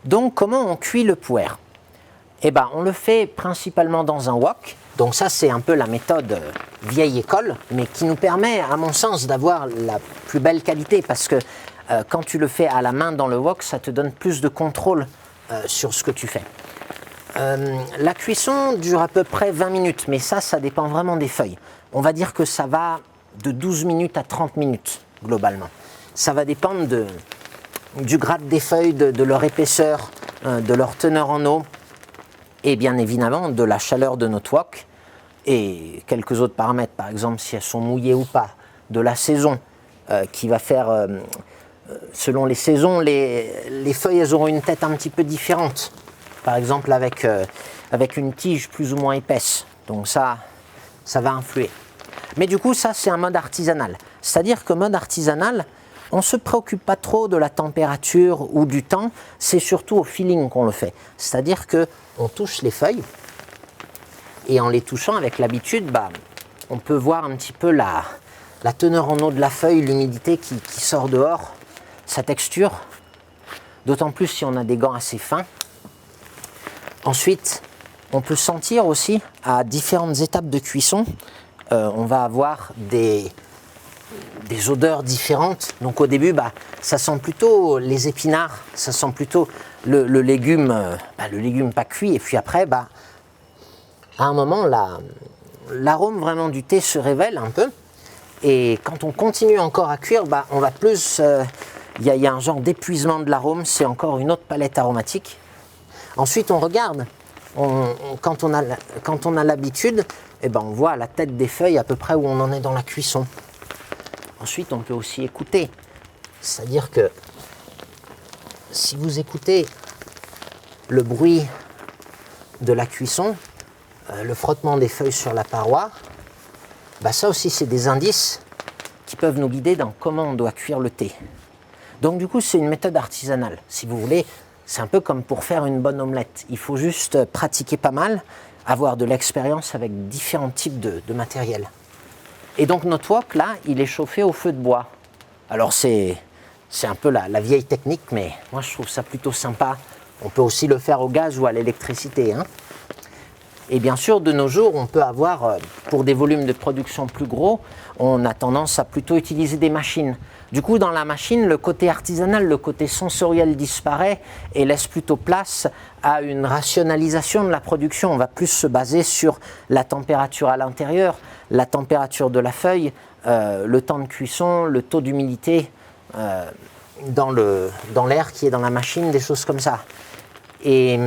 Donc comment on cuit le puer? Eh ben, on le fait principalement dans un wok. Donc ça, c'est un peu la méthode vieille école, mais qui nous permet, à mon sens, d'avoir la plus belle qualité, parce que quand tu le fais à la main dans le wok, ça te donne plus de contrôle sur ce que tu fais. La cuisson dure à peu près 20 minutes, mais ça dépend vraiment des feuilles. On va dire que ça va de 12 minutes à 30 minutes, globalement. Ça va dépendre du grade des feuilles, de leur épaisseur, de leur teneur en eau, et bien évidemment de la chaleur de notre wok, et quelques autres paramètres, par exemple si elles sont mouillées ou pas, de la saison, qui va faire, selon les saisons, les feuilles elles auront une tête un petit peu différente, par exemple avec une tige plus ou moins épaisse, donc ça va influer. Mais du coup ça c'est un mode artisanal, c'est-à-dire que mode artisanal, on ne se préoccupe pas trop de la température ou du temps, c'est surtout au feeling qu'on le fait. C'est-à-dire qu'on touche les feuilles, et en les touchant avec l'habitude, on peut voir un petit peu la teneur en eau de la feuille, l'humidité qui sort dehors, sa texture, d'autant plus si on a des gants assez fins. Ensuite, on peut sentir aussi à différentes étapes de cuisson, on va avoir des odeurs différentes. Donc au début, ça sent plutôt les épinards, ça sent plutôt le légume pas cuit. Et puis après, à un moment, l'arôme vraiment du thé se révèle un peu. Et quand on continue encore à cuire, on va plus... Il y a un genre d'épuisement de l'arôme, c'est encore une autre palette aromatique. Ensuite, on regarde. Quand on a l'habitude, on voit à la tête des feuilles à peu près où on en est dans la cuisson. Ensuite, on peut aussi écouter. C'est-à-dire que si vous écoutez le bruit de la cuisson, le frottement des feuilles sur la paroi, ça aussi, c'est des indices qui peuvent nous guider dans comment on doit cuire le thé. Donc du coup, c'est une méthode artisanale. Si vous voulez, c'est un peu comme pour faire une bonne omelette. Il faut juste pratiquer pas mal, avoir de l'expérience avec différents types de matériel. Et donc notre wok, là, il est chauffé au feu de bois. Alors c'est un peu la vieille technique, mais moi je trouve ça plutôt sympa. On peut aussi le faire au gaz ou à l'électricité. Et bien sûr, de nos jours, on peut avoir, pour des volumes de production plus gros, on a tendance à plutôt utiliser des machines. Du coup, dans la machine, le côté artisanal, le côté sensoriel disparaît et laisse plutôt place à une rationalisation de la production. On va plus se baser sur la température à l'intérieur, la température de la feuille, le temps de cuisson, le taux d'humidité dans l'air qui est dans la machine, des choses comme ça. Et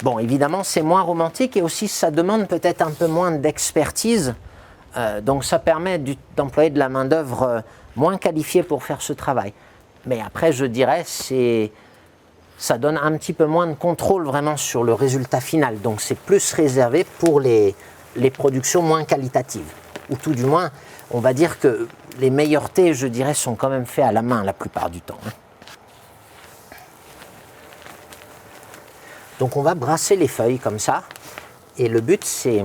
bon, évidemment, c'est moins romantique et aussi ça demande peut-être un peu moins d'expertise. Donc ça permet d'employer de la main-d'œuvre moins qualifiée pour faire ce travail. Mais après, je dirais, ça donne un petit peu moins de contrôle vraiment sur le résultat final. Donc c'est plus réservé pour les productions moins qualitatives. Ou tout du moins, on va dire que les meilleurs thés, je dirais, sont quand même faits à la main la plupart du temps. Donc on va brasser les feuilles comme ça. Et le but, c'est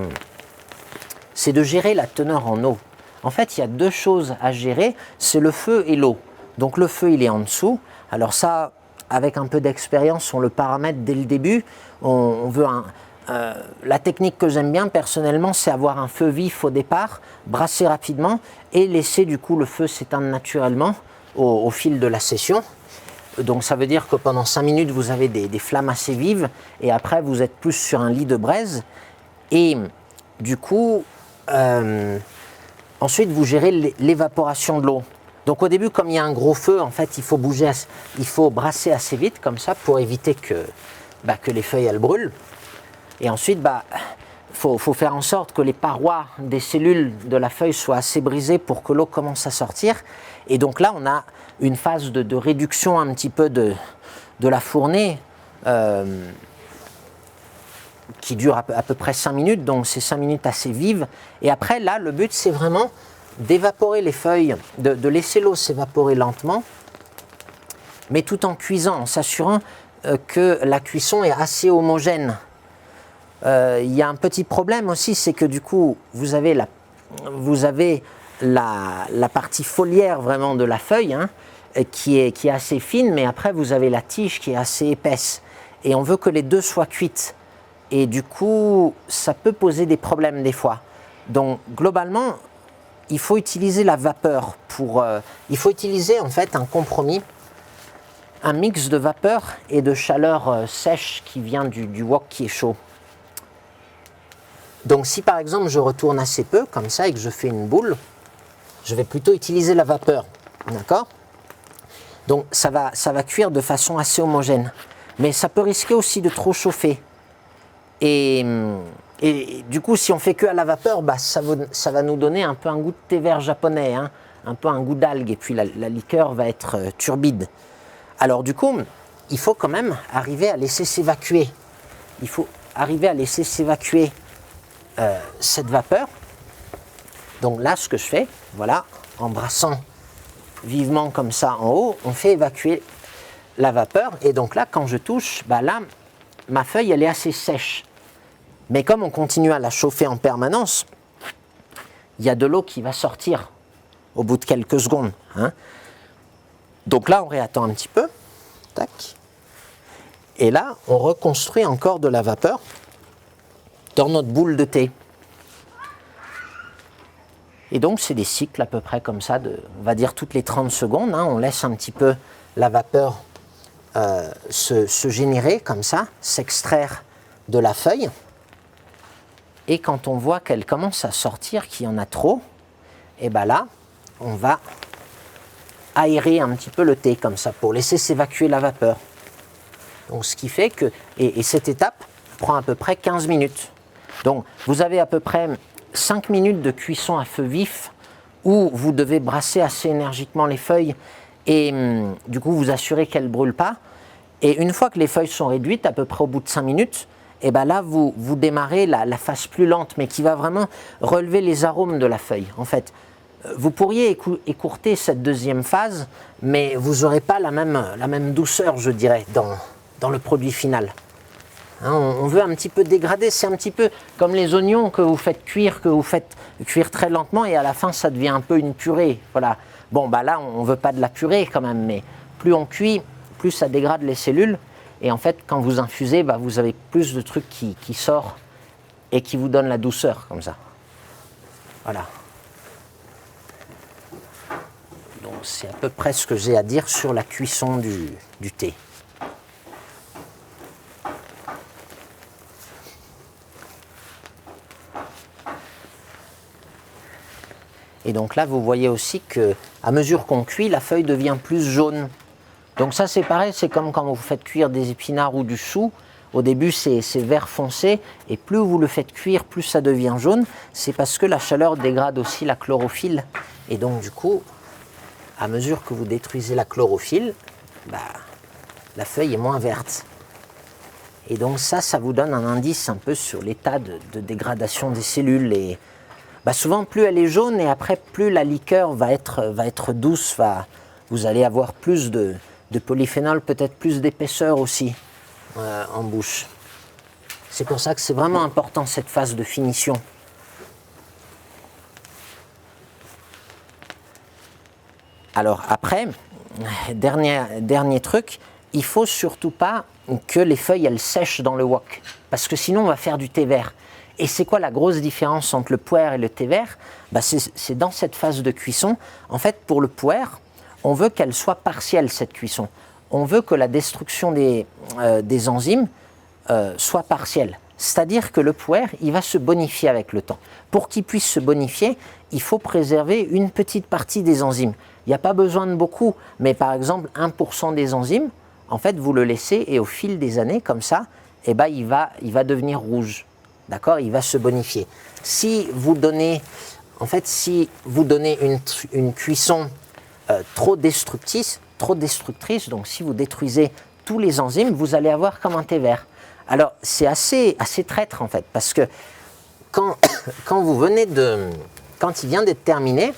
de gérer la teneur en eau. En fait, il y a deux choses à gérer, c'est le feu et l'eau. Donc le feu, il est en dessous. Alors ça, avec un peu d'expérience, on le paramètre dès le début. On veut la technique que j'aime bien personnellement, c'est avoir un feu vif au départ, brasser rapidement et laisser du coup le feu s'éteindre naturellement au fil de la session. Donc ça veut dire que pendant 5 minutes, vous avez des flammes assez vives et après, vous êtes plus sur un lit de braise. Et du coup, ensuite, vous gérez l'évaporation de l'eau. Donc au début, comme il y a un gros feu, en fait, il faut brasser assez vite comme ça pour éviter que les feuilles elles brûlent. Et ensuite, faut faire en sorte que les parois des cellules de la feuille soient assez brisées pour que l'eau commence à sortir. Et donc là, on a une phase de réduction un petit peu de la fournée qui dure à peu près 5 minutes, donc c'est 5 minutes assez vives. Et après, là, le but, c'est vraiment d'évaporer les feuilles, de laisser l'eau s'évaporer lentement, mais tout en cuisant, en s'assurant que la cuisson est assez homogène. Il y a un petit problème aussi, c'est que du coup, vous avez la partie foliaire vraiment de la feuille, qui est assez fine, mais après vous avez la tige qui est assez épaisse. Et on veut que les deux soient cuites. Et du coup, ça peut poser des problèmes des fois. Donc globalement, il faut utiliser la vapeur pour... il faut utiliser en fait un compromis, un mix de vapeur et de chaleur sèche qui vient du wok qui est chaud. Donc si par exemple je retourne assez peu, comme ça, et que je fais une boule, je vais plutôt utiliser la vapeur. D'accord ? Donc ça va cuire de façon assez homogène. Mais ça peut risquer aussi de trop chauffer. Et du coup, si on fait que à la vapeur, bah, ça va nous donner un peu un goût de thé vert japonais, hein, un peu un goût d'algue, et puis la liqueur va être turbide. Alors du coup, il faut quand même arriver à laisser s'évacuer. Il faut arriver à laisser s'évacuer cette vapeur. Donc là, ce que je fais, voilà, en brassant vivement comme ça en haut, on fait évacuer la vapeur. Et donc là, quand je touche, bah là, ma feuille, elle est assez sèche. Mais comme on continue à la chauffer en permanence, il y a de l'eau qui va sortir au bout de quelques secondes. Hein. Donc là, on réattend un petit peu. Tac. Et là, on reconstruit encore de la vapeur dans notre boule de thé. Et donc, c'est des cycles à peu près comme ça, on va dire toutes les 30 secondes. Hein, on laisse un petit peu la vapeur se générer comme ça, s'extraire de la feuille. Et quand on voit qu'elle commence à sortir, qu'il y en a trop, et bien là, on va aérer un petit peu le thé comme ça pour laisser s'évacuer la vapeur. Donc, ce qui fait que, et cette étape prend à peu près 15 minutes. Donc, vous avez à peu près 5 minutes de cuisson à feu vif où vous devez brasser assez énergiquement les feuilles et du coup vous assurez qu'elles ne brûlent pas. Et une fois que les feuilles sont réduites, à peu près au bout de 5 minutes, et ben là vous démarrez la phase plus lente mais qui va vraiment relever les arômes de la feuille. En fait, vous pourriez écourter cette deuxième phase, mais vous n'aurez pas la même douceur, je dirais, dans le produit final. Hein, on veut un petit peu dégrader, c'est un petit peu comme les oignons que vous faites cuire très lentement et à la fin ça devient un peu une purée. Voilà. Bon, bah là on ne veut pas de la purée quand même, mais plus on cuit, plus ça dégrade les cellules. Et en fait, quand vous infusez, bah, vous avez plus de trucs qui sortent et qui vous donnent la douceur comme ça. Voilà. Donc c'est à peu près ce que j'ai à dire sur la cuisson du thé. Et donc là, vous voyez aussi qu'à mesure qu'on cuit, la feuille devient plus jaune. Donc ça, c'est pareil, c'est comme quand vous faites cuire des épinards ou du chou. Au début, c'est vert foncé, et plus vous le faites cuire, plus ça devient jaune. C'est parce que la chaleur dégrade aussi la chlorophylle. Et donc, du coup, à mesure que vous détruisez la chlorophylle, bah, la feuille est moins verte. Et donc ça vous donne un indice un peu sur l'état de dégradation des cellules. Et bah souvent, plus elle est jaune et après, plus la liqueur va être douce. Vous allez avoir plus de polyphénol, peut-être plus d'épaisseur aussi en bouche. C'est pour ça que c'est vraiment important cette phase de finition. Alors après, dernier truc, il faut surtout pas que les feuilles elles sèchent dans le wok, parce que sinon on va faire du thé vert. Et c'est quoi la grosse différence entre le puer et le thé vert? C'est dans cette phase de cuisson. En fait, pour le puer, on veut qu'elle soit partielle, cette cuisson. On veut que la destruction des enzymes soit partielle. C'est-à-dire que le puer, il va se bonifier avec le temps. Pour qu'il puisse se bonifier, il faut préserver une petite partie des enzymes. Il n'y a pas besoin de beaucoup, mais par exemple, 1% des enzymes, en fait, vous le laissez et au fil des années, comme ça, eh ben, il va devenir rouge. D'accord? Il va se bonifier. Si vous donnez une cuisson trop destructrice, donc si vous détruisez tous les enzymes, vous allez avoir comme un thé vert. Alors, c'est assez traître en fait, parce que quand il vient d'être terminé,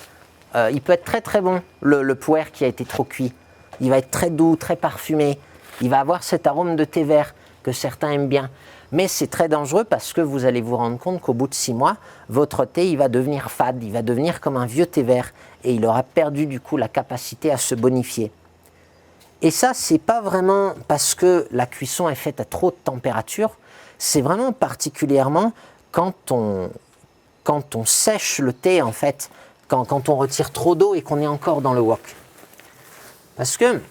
il peut être très très bon, le puer qui a été trop cuit. Il va être très doux, très parfumé. Il va avoir cet arôme de thé vert que certains aiment bien. Mais c'est très dangereux parce que vous allez vous rendre compte qu'au bout de 6 mois, votre thé il va devenir fade, il va devenir comme un vieux thé vert et il aura perdu du coup la capacité à se bonifier. Et ça, c'est pas vraiment parce que la cuisson est faite à trop de température, c'est vraiment particulièrement quand on sèche le thé, en fait, quand on retire trop d'eau et qu'on est encore dans le wok. Parce que,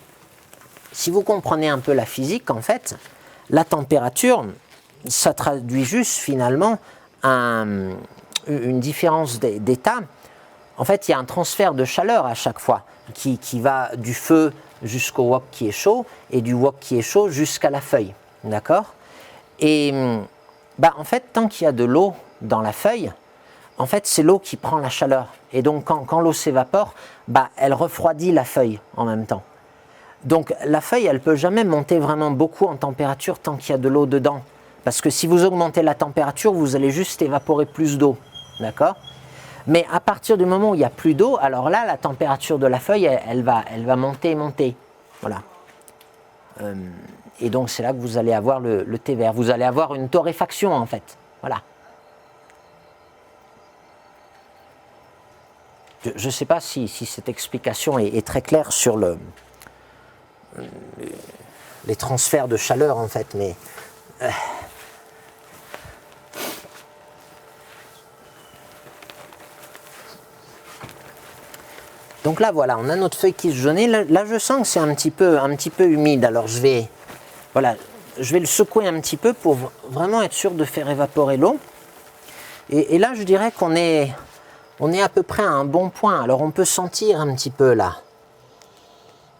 si vous comprenez un peu la physique, en fait, la température, ça traduit juste finalement une différence d'état. En fait, il y a un transfert de chaleur à chaque fois qui va du feu jusqu'au wok qui est chaud et du wok qui est chaud jusqu'à la feuille. D'accord? Et en fait, tant qu'il y a de l'eau dans la feuille, en fait, c'est l'eau qui prend la chaleur. Et donc, quand l'eau s'évapore, elle refroidit la feuille en même temps. Donc, la feuille, elle ne peut jamais monter vraiment beaucoup en température tant qu'il y a de l'eau dedans. Parce que si vous augmentez la température, vous allez juste évaporer plus d'eau. D'accord? Mais à partir du moment où il n'y a plus d'eau, alors là, la température de la feuille, elle va monter et monter. Voilà. Et donc, c'est là que vous allez avoir le thé vert. Vous allez avoir une torréfaction, en fait. Voilà. Je ne sais pas si cette explication est très claire sur les transferts de chaleur, en fait, mais... Donc là, voilà, on a notre feuille qui se jaunit. Là, je sens que c'est un petit peu humide. Alors, je vais le secouer un petit peu pour vraiment être sûr de faire évaporer l'eau. Et là, je dirais qu'on est à peu près à un bon point. Alors, on peut sentir un petit peu là.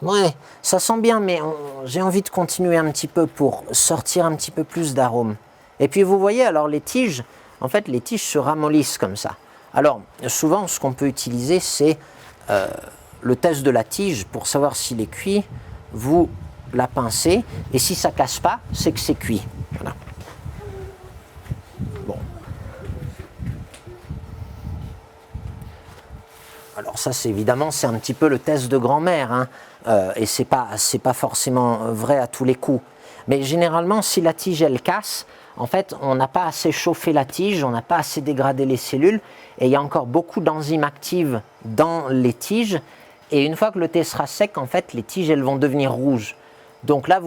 Ouais, ça sent bien, mais j'ai envie de continuer un petit peu pour sortir un petit peu plus d'arômes. Et puis, vous voyez, alors les tiges, en fait, les tiges se ramollissent comme ça. Alors, souvent, ce qu'on peut utiliser, c'est le test de la tige pour savoir s'il est cuit. Vous la pincez, et si ça casse pas, c'est que c'est cuit. Voilà. Bon. Alors ça, c'est évidemment, c'est un petit peu le test de grand-mère, hein, et c'est pas forcément vrai à tous les coups. Mais généralement, si la tige elle casse, en fait, on n'a pas assez chauffé la tige, on n'a pas assez dégradé les cellules, et il y a encore beaucoup d'enzymes actives dans les tiges. Et une fois que le thé sera sec, en fait, les tiges elles vont devenir rouges. Donc là,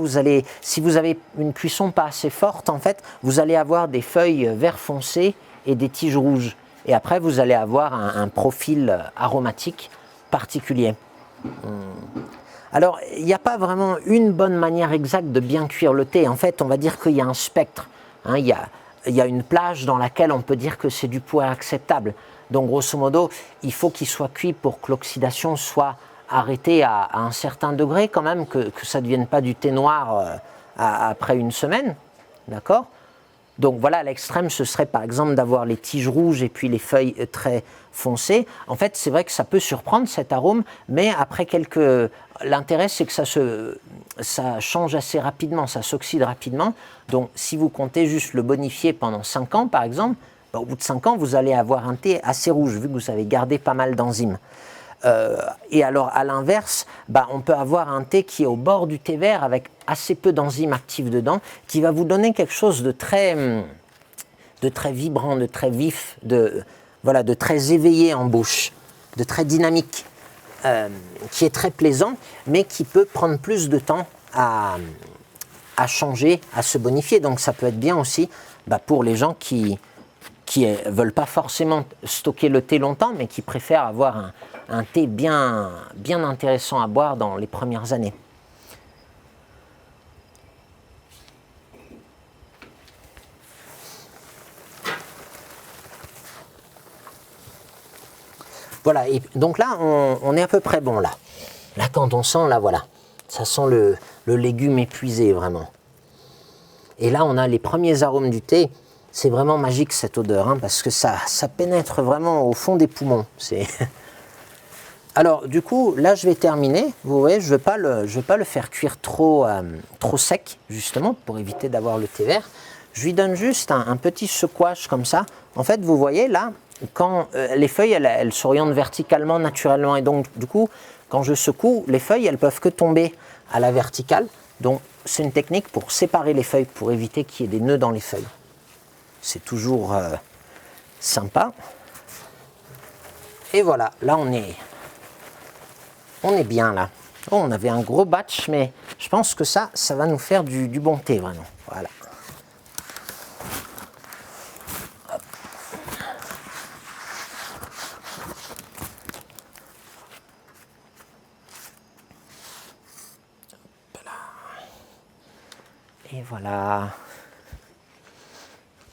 si vous avez une cuisson pas assez forte, en fait, vous allez avoir des feuilles vert foncé et des tiges rouges. Et après, vous allez avoir un profil aromatique particulier. Alors, il n'y a pas vraiment une bonne manière exacte de bien cuire le thé. En fait, on va dire qu'il y a un spectre. Hein, il y a une plage dans laquelle on peut dire que c'est du poids acceptable. Donc, grosso modo, il faut qu'il soit cuit pour que l'oxydation soit arrêtée à un certain degré quand même, que ça ne devienne pas du thé noir après une semaine. D'accord ? Donc voilà, à l'extrême, ce serait par exemple d'avoir les tiges rouges et puis les feuilles très foncées. En fait, c'est vrai que ça peut surprendre cet arôme, mais après l'intérêt, c'est que ça change assez rapidement, ça s'oxyde rapidement. Donc si vous comptez juste le bonifier pendant 5 ans, par exemple, au bout de 5 ans, vous allez avoir un thé assez rouge, vu que vous avez gardé pas mal d'enzymes. Et alors, à l'inverse, on peut avoir un thé qui est au bord du thé vert avec assez peu d'enzymes actives dedans, qui va vous donner quelque chose de très vibrant, de très vif, de très éveillé en bouche, de très dynamique, qui est très plaisant, mais qui peut prendre plus de temps à changer, à se bonifier. Donc ça peut être bien aussi pour les gens qui ne veulent pas forcément stocker le thé longtemps, mais qui préfèrent avoir un thé bien intéressant à boire dans les premières années. Voilà, et donc là, on est à peu près bon là. Là, quand on sent, là, voilà, ça sent le légume épuisé, vraiment. Et là, on a les premiers arômes du thé. C'est vraiment magique, cette odeur, hein, parce que ça pénètre vraiment au fond des poumons. Alors, du coup, là, je vais terminer. Vous voyez, je ne veux pas le faire cuire trop sec, justement, pour éviter d'avoir le thé vert. Je lui donne juste un petit secouage comme ça. En fait, vous voyez, là, quand les feuilles, elles s'orientent verticalement, naturellement. Et donc, du coup, quand je secoue, les feuilles, elles peuvent que tomber à la verticale. Donc, c'est une technique pour séparer les feuilles, pour éviter qu'il y ait des nœuds dans les feuilles. C'est toujours sympa. Et voilà, là, on est bien, là. Oh, on avait un gros batch, mais je pense que ça va nous faire du bon thé, vraiment. Voilà. Hop. Hop là. Et voilà.